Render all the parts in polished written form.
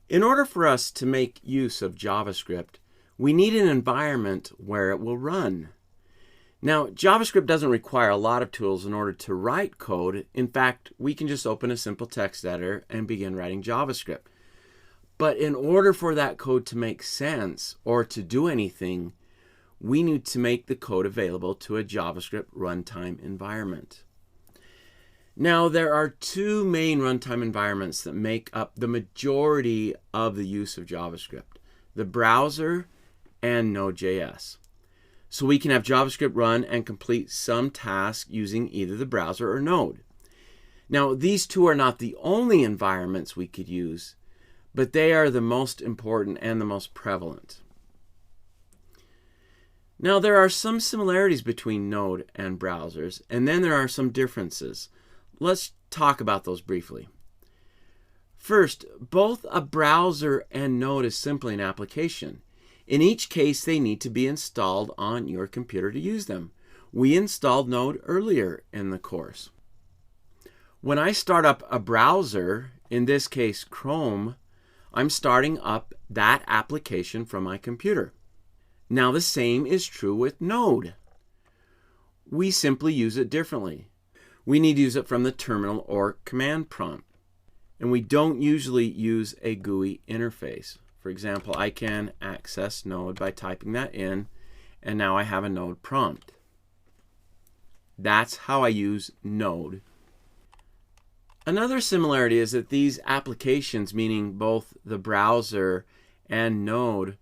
In order for us to make use of JavaScript, we need an environment where it will run. Now, JavaScript doesn't require a lot of tools in order to write code. In fact, we can just open a simple text editor and begin writing JavaScript. But in order for that code to make sense or to do anything, we need to make the code available to a JavaScript runtime environment. Now, there are two main runtime environments that make up the majority of the use of JavaScript: the browser and Node.js. So we can have JavaScript run and complete some task using either the browser or Node. Now, these two are not the only environments we could use, but they are the most important and the most prevalent. Now, there are some similarities between Node and browsers, and then there are some differences. Let's talk about those briefly. First, both a browser and Node is simply an application. In each case, they need to be installed on your computer to use them. We installed Node earlier in the course. When I start up a browser, in this case Chrome, I'm starting up that application from my computer. Now, the same is true with Node. We simply use it differently. We need to use it from the terminal or command prompt. And we don't usually use a GUI interface. For example, I can access Node by typing that in, and now I have a Node prompt. That's how I use Node. Another similarity is that these applications, meaning both the browser and Node,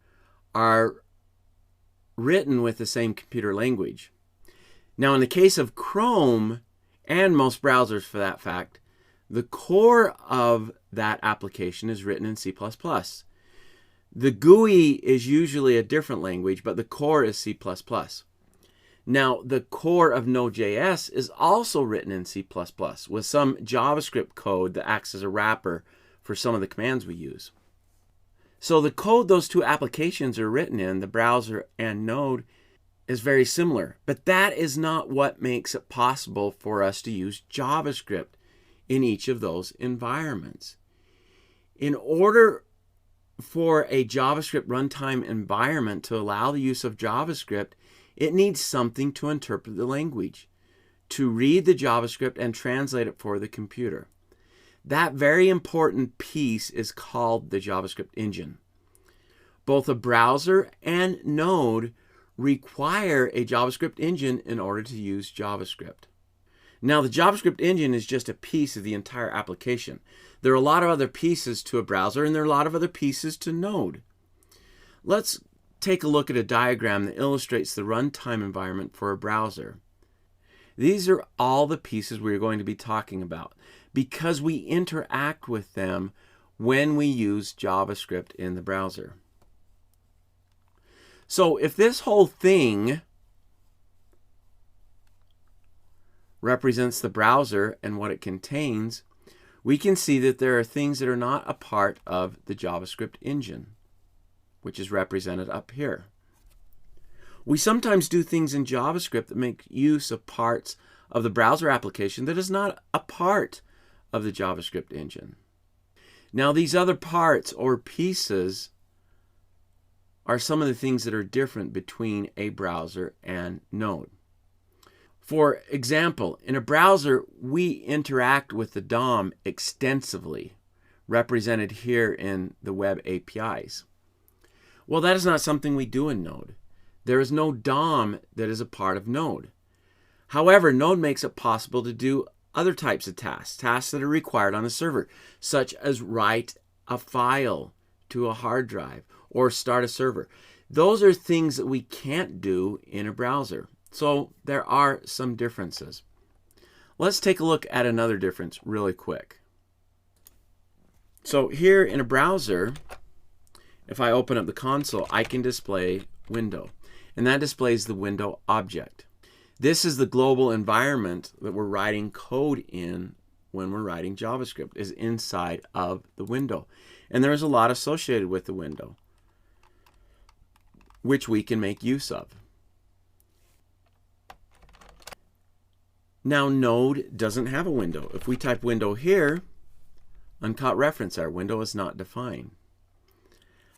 are written with the same computer language. Now, in the case of Chrome, and most browsers for that fact, the core of that application is written in C++. The GUI is usually a different language, but the core is C++. Now, the core of Node.js is also written in C++ with some JavaScript code that acts as a wrapper for some of the commands we use. So the code those two applications are written in, the browser and Node, is very similar, but that is not what makes it possible for us to use JavaScript in each of those environments. In order for a JavaScript runtime environment to allow the use of JavaScript, it needs something to interpret the language, to read the JavaScript and translate it for the computer. That very important piece is called the JavaScript engine. Both a browser and Node require a JavaScript engine in order to use JavaScript. Now, the JavaScript engine is just a piece of the entire application. There are a lot of other pieces to a browser, and there are a lot of other pieces to Node. Let's take a look at a diagram that illustrates the runtime environment for a browser. These are all the pieces we're going to be talking about because we interact with them when we use JavaScript in the browser. So if this whole thing represents the browser and what it contains, we can see that there are things that are not a part of the JavaScript engine, which is represented up here. We sometimes do things in JavaScript that make use of parts of the browser application that is not a part of the JavaScript engine. Now, these other parts or pieces are some of the things that are different between a browser and Node. For example, in a browser, we interact with the DOM extensively, represented here in the web APIs. Well, that is not something we do in Node. There is no DOM that is a part of Node. However, Node makes it possible to do other types of tasks that are required on the server, such as write a file to a hard drive or start a server. Those are things that we can't do in a browser. So there are some differences. Let's take a look at another difference really quick. So here in a browser, if I open up the console, I can display window, and that displays the window object. This is the global environment that we're writing code in when we're writing JavaScript, is inside of the window. And there is a lot associated with the window, which we can make use of. Now, Node doesn't have a window. If we type window here, uncaught reference error, window is not defined.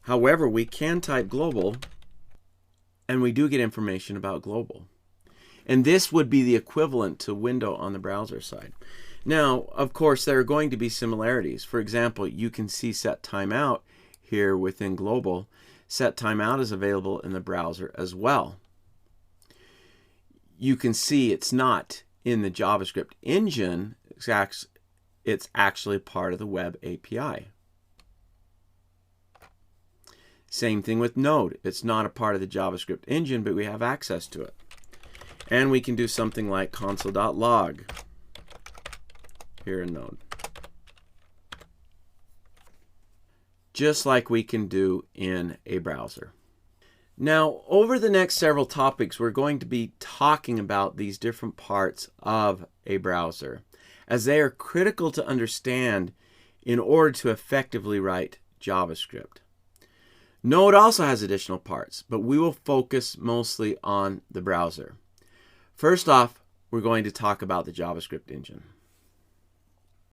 However, we can type global, and we do get information about global. And this would be the equivalent to window on the browser side. Now, of course, there are going to be similarities. For example, you can see set timeout here within global. Set timeout is available in the browser as well. You can see it's not in the JavaScript engine. It's actually part of the web API. Same thing with Node. It's not a part of the JavaScript engine, but we have access to it. And we can do something like console.log here in Node, just like we can do in a browser. Now, over the next several topics, we're going to be talking about these different parts of a browser, as they are critical to understand in order to effectively write JavaScript. Node also has additional parts, but we will focus mostly on the browser. First off, we're going to talk about the JavaScript engine.